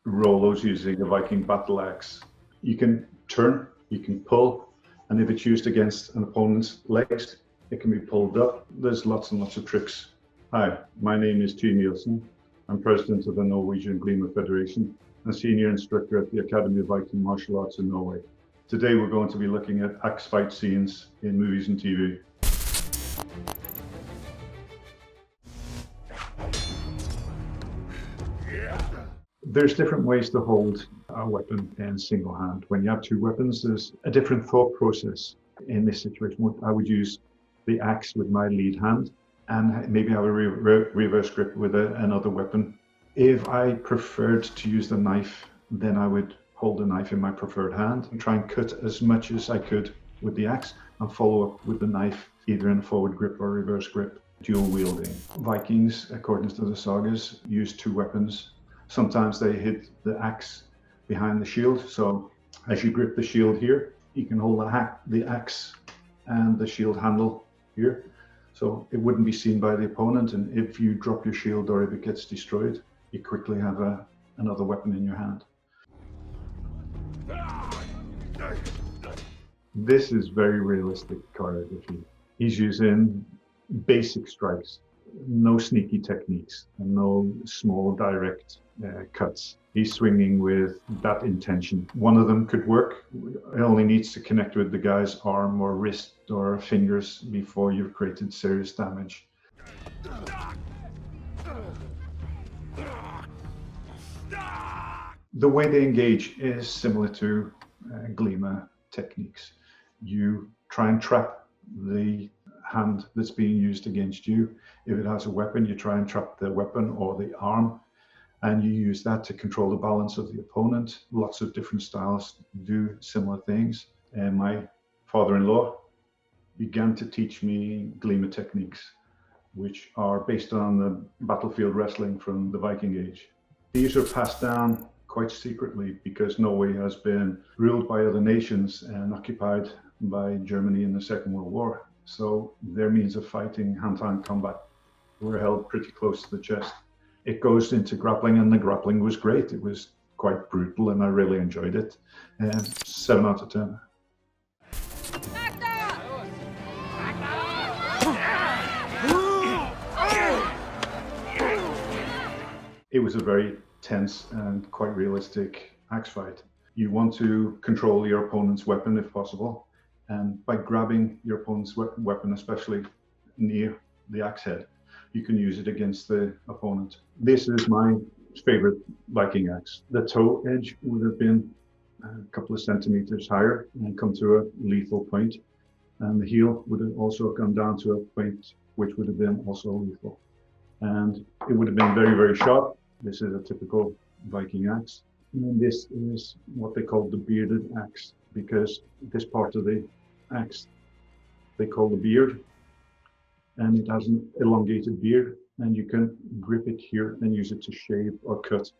Rollos using a Viking battle axe. You can turn, you can pull, and if it's used against an opponent's legs, it can be pulled up. There's lots and lots of tricks. Hi, my name is Tyr Neilsen. I'm president of the Norwegian Glima Federation and senior instructor at the Academy of Viking Martial Arts in Norway. Today we're going to be looking at axe fight scenes in movies and TV. There's different ways to hold a weapon in single hand. When you have two weapons, there's a different thought process. In this situation, I would use the axe with my lead hand and maybe have a reverse grip with another weapon. If I preferred to use the knife, then I would hold the knife in my preferred hand and try and cut as much as I could with the axe and follow up with the knife, either in a forward grip or reverse grip. Dual wielding. Vikings, according to the sagas, used two weapons. Sometimes they hid the axe behind the shield. So as you grip the shield here, you can hold the axe and the shield handle here. So it wouldn't be seen by the opponent. And if you drop your shield or if it gets destroyed, you quickly have another weapon in your hand. This is very realistic choreography. He's using basic strikes, no sneaky techniques, and no small direct cuts. He's swinging with that intention. One of them could work. It only needs to connect with the guy's arm or wrist or fingers before you've created serious damage. The way they engage is similar to Glima techniques. You try and trap the hand that's being used against you. If it has a weapon, you try and trap the weapon or the arm, and you use that to control the balance of the opponent. Lots of different styles do similar things. And my father-in-law began to teach me Glima techniques, which are based on the battlefield wrestling from the Viking Age. These are passed down quite secretly because Norway has been ruled by other nations and occupied by Germany in the Second World War. So their means of fighting, hand-to-hand combat, were held pretty close to the chest. It goes into grappling, and the grappling was great. It was quite brutal, and I really enjoyed it. 7 out of 10. It was a very tense and quite realistic axe fight. You want to control your opponent's weapon if possible, and by grabbing your opponent's weapon, especially near the axe head, you can use it against the opponent. This is my favorite Viking-Ax. The toe edge would have been a couple of centimeters higher and come to a lethal point, and the heel would have also come down to a point which would have been also lethal. And it would have been very, very sharp. This is a typical Viking-Ax. And this is what they call the bearded axe, because this part of the axe they call the beard, and it has an elongated beard, and you can grip it here and use it to shave or cut.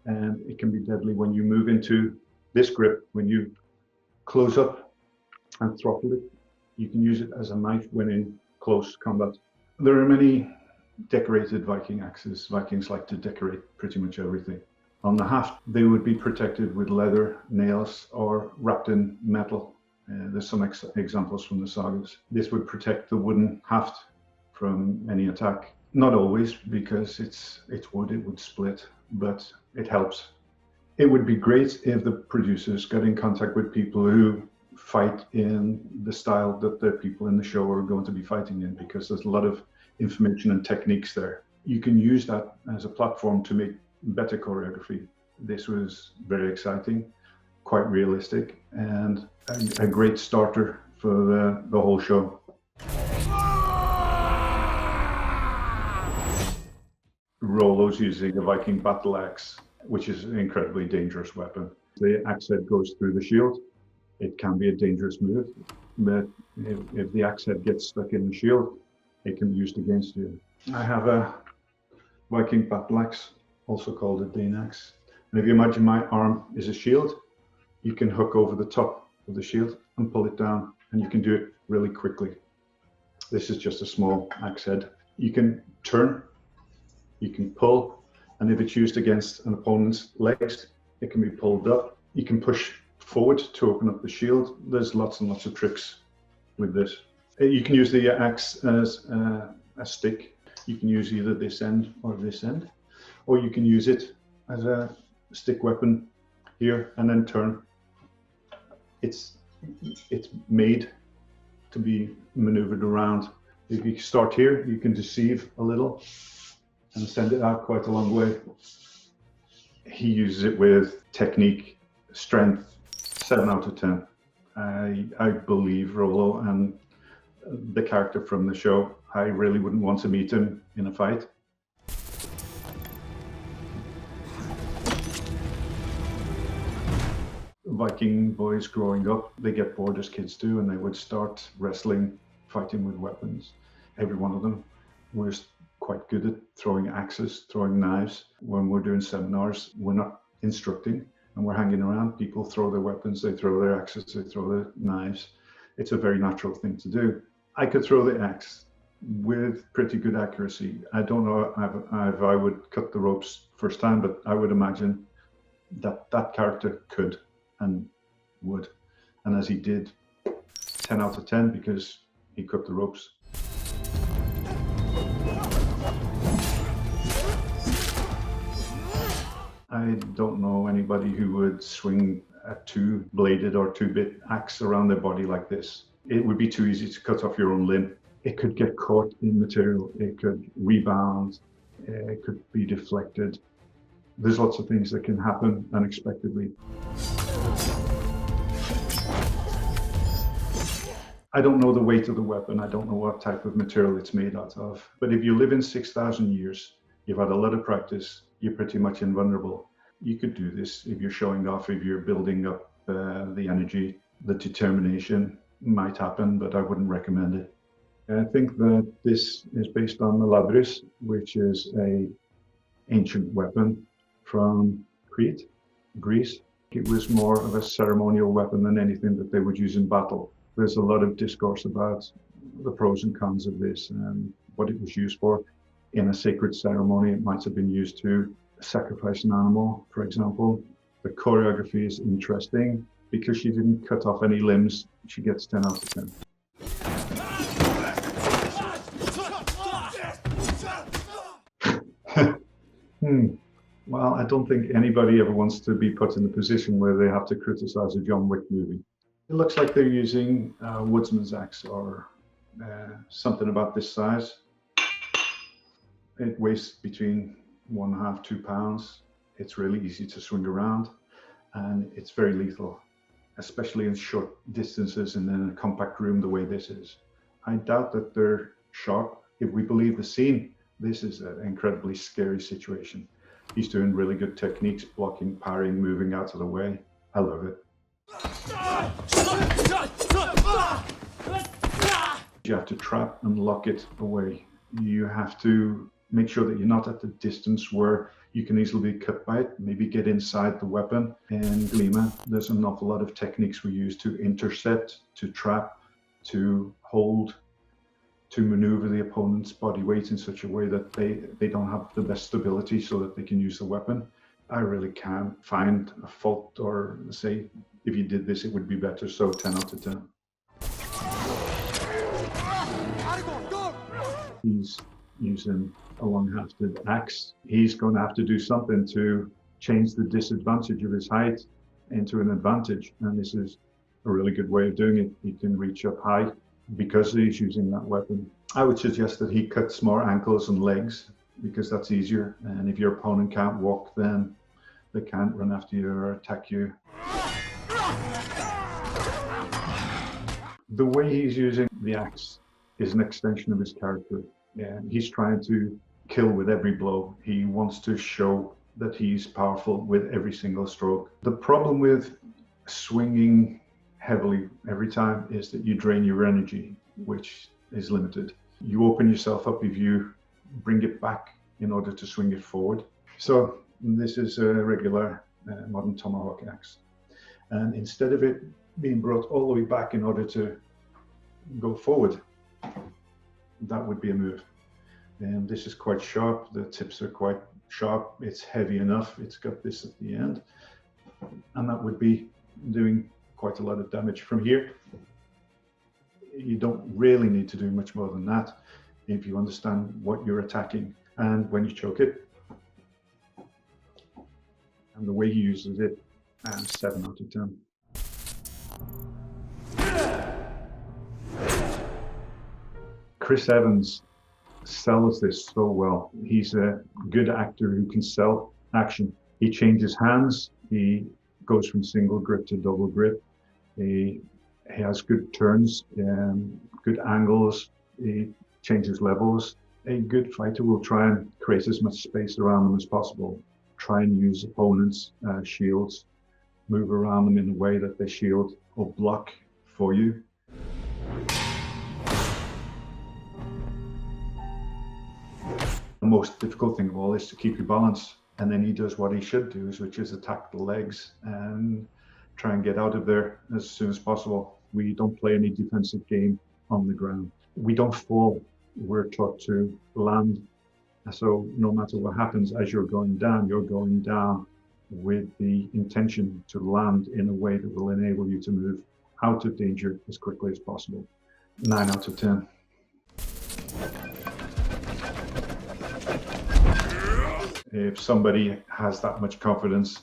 And it can be deadly when you move into this grip. When you close up and throttle it, you can use it as a knife when in close combat. There are many decorated Viking axes. Vikings like to decorate pretty much everything. On the haft, they would be protected with leather, nails, or wrapped in metal. There's some examples from the sagas. This would protect the wooden haft from any attack. Not always, because it's wood, it would split, but it helps. It would be great if the producers got in contact with people who fight in the style that the people in the show are going to be fighting in, because there's a lot of information and techniques there. You can use that as a platform to make better choreography. This was very exciting, quite realistic, and a great starter for the whole show. Rollos using a Viking battle axe, which is an incredibly dangerous weapon. The axe head goes through the shield. It can be a dangerous move, but if the axe head gets stuck in the shield, it can be used against you. I have a Viking battle axe, also called a Dane-axe. And if you imagine my arm is a shield, you can hook over the top of the shield and pull it down, and you can do it really quickly. This is just a small axe head. You can turn, you can pull, And if it's used against an opponent's legs, it can be pulled up. You can push forward to open up the shield. There's lots and lots of tricks with this. You can use the axe as a stick. You can use either this end or this end, or you can use it as a stick weapon here and then turn. It's made to be maneuvered around. If you start here, you can deceive a little and send it out quite a long way. He uses it with technique, strength, 7 out of 10. I believe Rollo and the character from the show. I really wouldn't want to meet him in a fight. Viking boys growing up, they get bored as kids do, and they would start wrestling, fighting with weapons. Every one of them was quite good at throwing axes, throwing knives. When we're doing seminars, we're not instructing and we're hanging around. People throw their weapons, they throw their axes, they throw their knives. It's a very natural thing to do. I could throw the axe with pretty good accuracy. I don't know if I would cut the ropes first time, but I would imagine that that character could and would. And as he did, 10 out of 10 because he cut the ropes. I don't know anybody who would swing a two-bladed or two-bit axe around their body like this. It would be too easy to cut off your own limb. It could get caught in material, it could rebound, it could be deflected. There's lots of things that can happen unexpectedly. I don't know the weight of the weapon, I don't know what type of material it's made out of, but if you live in 6,000 years, you've had a lot of practice, you're pretty much invulnerable. You could do this if you're showing off, if you're building up the energy, the determination might happen, but I wouldn't recommend it. I think that this is based on the labris, which is an ancient weapon from Crete, Greece. It was more of a ceremonial weapon than anything that they would use in battle. There's a lot of discourse about the pros and cons of this and what it was used for. In a sacred ceremony, it might have been used to sacrifice an animal, for example. The choreography is interesting because she didn't cut off any limbs. She gets 10 out of 10. Well, I don't think anybody ever wants to be put in a position where they have to criticize a John Wick movie. It looks like they're using a woodsman's axe or something about this size. It weighs between 1.5 to 2 pounds. It's really easy to swing around and it's very lethal, especially in short distances and in a compact room the way this is. I doubt that they're sharp. If we believe the scene, this is an incredibly scary situation. He's doing really good techniques, blocking, parrying, moving out of the way. I love it. You have to trap and lock it away. You have to make sure that you're not at the distance where you can easily be cut by it, maybe get inside the weapon. In Glima, there's an awful lot of techniques we use to intercept, to trap, to hold, to maneuver the opponent's body weight in such a way that they don't have the best stability so that they can use the weapon. I really can't find a fault or say, if you did this, it would be better. So 10 out of 10. He's using a long-hafted axe. He's going to have to do something to change the disadvantage of his height into an advantage. And this is a really good way of doing it. He can reach up high because he's using that weapon. I would suggest that he cuts more ankles and legs because that's easier. And if your opponent can't walk, then they can't run after you or attack you. The way he's using the axe is an extension of his character. And he's trying to kill with every blow. He wants to show that he's powerful with every single stroke. The problem with swinging heavily every time is that you drain your energy, which is limited. You open yourself up if you bring it back in order to swing it forward. So this is a regular modern tomahawk axe. And instead of it being brought all the way back in order to go forward, that would be a move. And this is quite sharp, the tips are quite sharp, it's heavy enough, it's got this at the end, and that would be doing quite a lot of damage. From here, you don't really need to do much more than that if you understand what you're attacking. And when you choke it, and the way he uses it, I'm 7 out of 10. Chris Evans sells this so well. He's a good actor who can sell action. He changes hands. He goes from single grip to double grip. He has good turns, good angles. He changes levels. A good fighter will try and create as much space around them as possible. Try and use opponents' shields. Move around them in a way that they shield or block for you. The most difficult thing of all is to keep your balance. And then he does what he should do, which is attack the legs and try and get out of there as soon as possible. We don't play any defensive game on the ground. We don't fall. We're taught to land. So no matter what happens as you're going down with the intention to land in a way that will enable you to move out of danger as quickly as possible. 9 out of 10. If somebody has that much confidence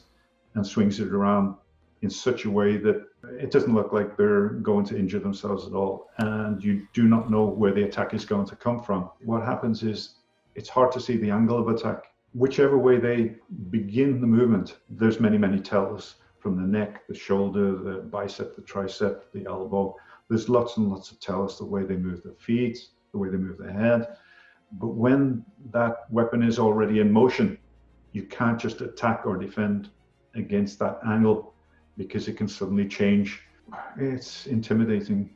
and swings it around in such a way that it doesn't look like they're going to injure themselves at all, and you do not know where the attack is going to come from, what happens is it's hard to see the angle of attack. Whichever way they begin the movement, there's many, many tells from the neck, the shoulder, the bicep, the tricep, the elbow. There's lots and lots of tells, the way they move their feet, the way they move their head. But when that weapon is already in motion, you can't just attack or defend against that angle because it can suddenly change. It's intimidating.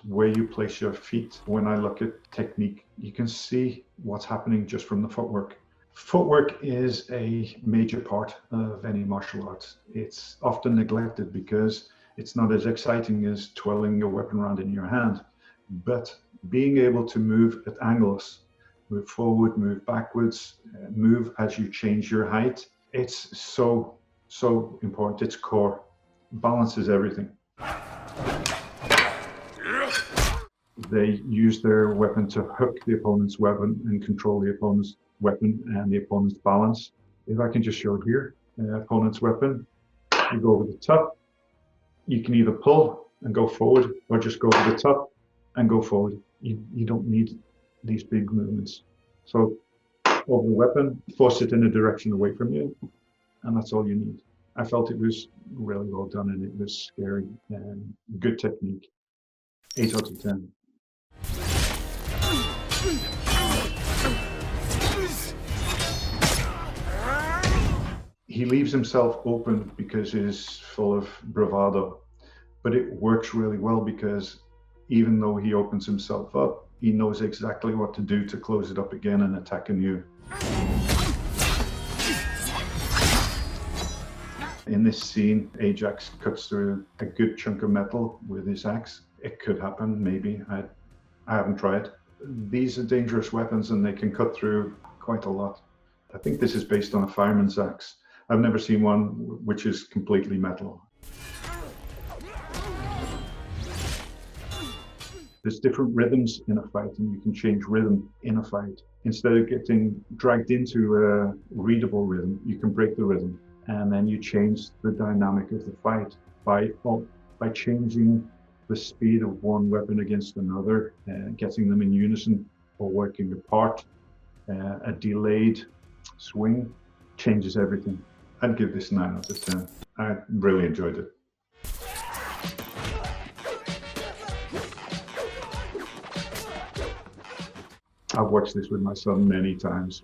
Where you place your feet. When I look at technique, you can see what's happening just from the footwork. Footwork is a major part of any martial arts. It's often neglected because it's not as exciting as twirling your weapon around in your hand. But being able to move at angles, move forward, move backwards, move as you change your height, it's so important. It's core. Balance is everything. They use their weapon to hook the opponent's weapon and control the opponent's weapon and the opponent's balance. If I can just show it here, opponent's weapon, you go over the top. You can either pull and go forward or just go over the top and go forward. You don't need these big movements. So over the weapon, force it in a direction away from you, and that's all you need. I felt it was really well done and it was scary and good technique. 8 out of 10. He leaves himself open because he's full of bravado, but it works really well because even though he opens himself up, he knows exactly what to do to close it up again and attack anew. In this scene, Ajax cuts through a good chunk of metal with his axe. It could happen, maybe. I haven't tried. These are dangerous weapons and they can cut through quite a lot. I think this is based on a fireman's axe. I've never seen one which is completely metal. There's different rhythms in a fight and you can change rhythm in a fight. Instead of getting dragged into a readable rhythm, you can break the rhythm and then you change the dynamic of the fight by changing the speed of one weapon against another, getting them in unison or working apart. A delayed swing changes everything. I'd give this 9 out of 10. I really enjoyed it. I've watched this with my son many times.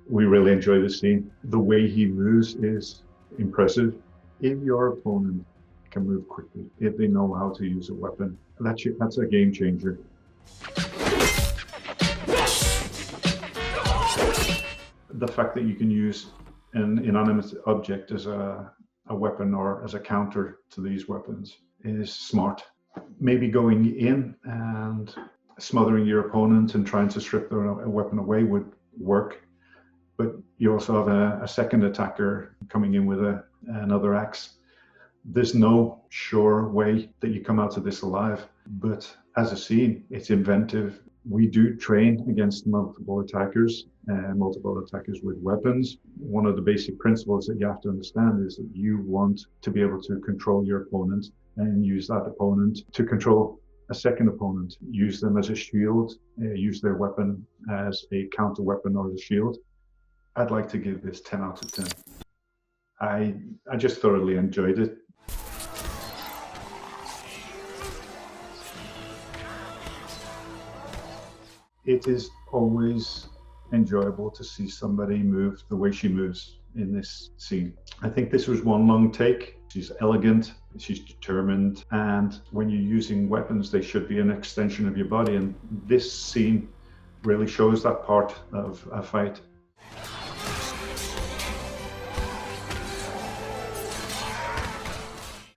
We really enjoy the scene. The way he moves is impressive. If your opponent can move quickly, if they know how to use a weapon, that's a game changer. The fact that you can use an inanimate object as a weapon or as a counter to these weapons is smart. maybe going in and smothering your opponent and trying to strip their weapon away would work. But you also have a second attacker coming in with another axe. There's no sure way that you come out of this alive, but as a scene, it's inventive. We do train against multiple attackers with weapons. One of the basic principles that you have to understand is that you want to be able to control your opponent and use that opponent to control a second opponent, use them as a shield, use their weapon as a counter weapon or a shield. I'd like to give this 10 out of 10. I just thoroughly enjoyed it. It is always enjoyable to see somebody move the way she moves in this scene. I think this was one long take. She's elegant, she's determined, and when you're using weapons, they should be an extension of your body, and this scene really shows that part of a fight.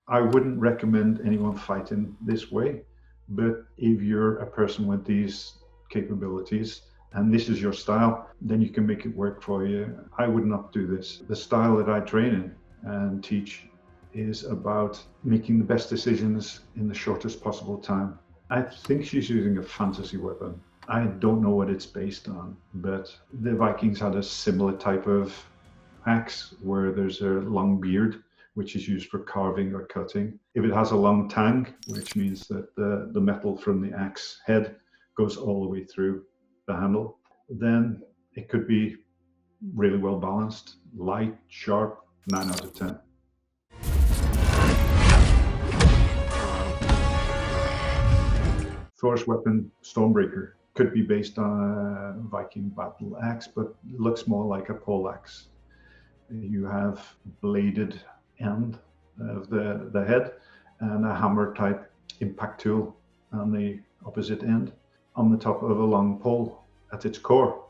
I wouldn't recommend anyone fighting this way, but if you're a person with these capabilities and this is your style, then you can make it work for you. I would not do this. The style that I train in and teach is about making the best decisions in the shortest possible time. I think she's using a fantasy weapon. I don't know what it's based on, but the Vikings had a similar type of axe where there's a long beard, which is used for carving or cutting. If it has a long tang, which means that the metal from the axe head goes all the way through the handle, then it could be really well balanced, light, sharp, 9 out of 10. Thor's weapon, Stormbreaker, could be based on a Viking battle axe, but looks more like a pole axe. You have bladed end of the head and a hammer type impact tool on the opposite end on the top of a long pole. At its core,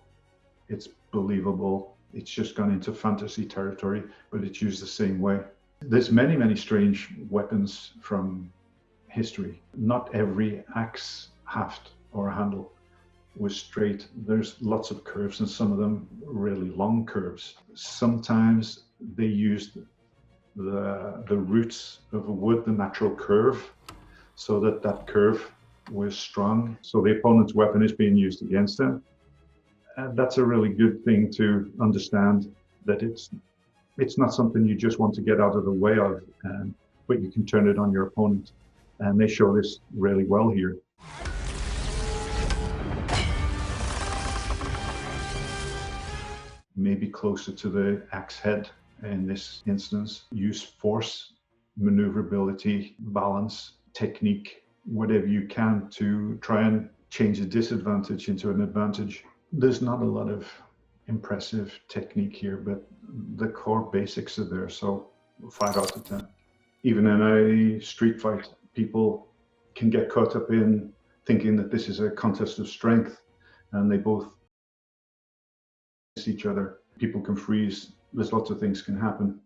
it's believable. It's just gone into fantasy territory, but it's used the same way. There's many strange weapons from history. Not every axe haft or handle was straight. There's lots of curves, and some of them really long curves. Sometimes they used the roots of a wood, the natural curve, so that curve was strong. So the opponent's weapon is being used against them. And that's a really good thing to understand, that it's not something you just want to get out of the way of, but you can turn it on your opponent. And they show this really well here. Maybe closer to the axe head in this instance. Use force, maneuverability, balance, technique, whatever you can to try and change a disadvantage into an advantage. There's not a lot of impressive technique here, but the core basics are there, so 5 out of 10. Even in a street fight, people can get caught up in thinking that this is a contest of strength, and they both each other. People can freeze. There's lots of things can happen.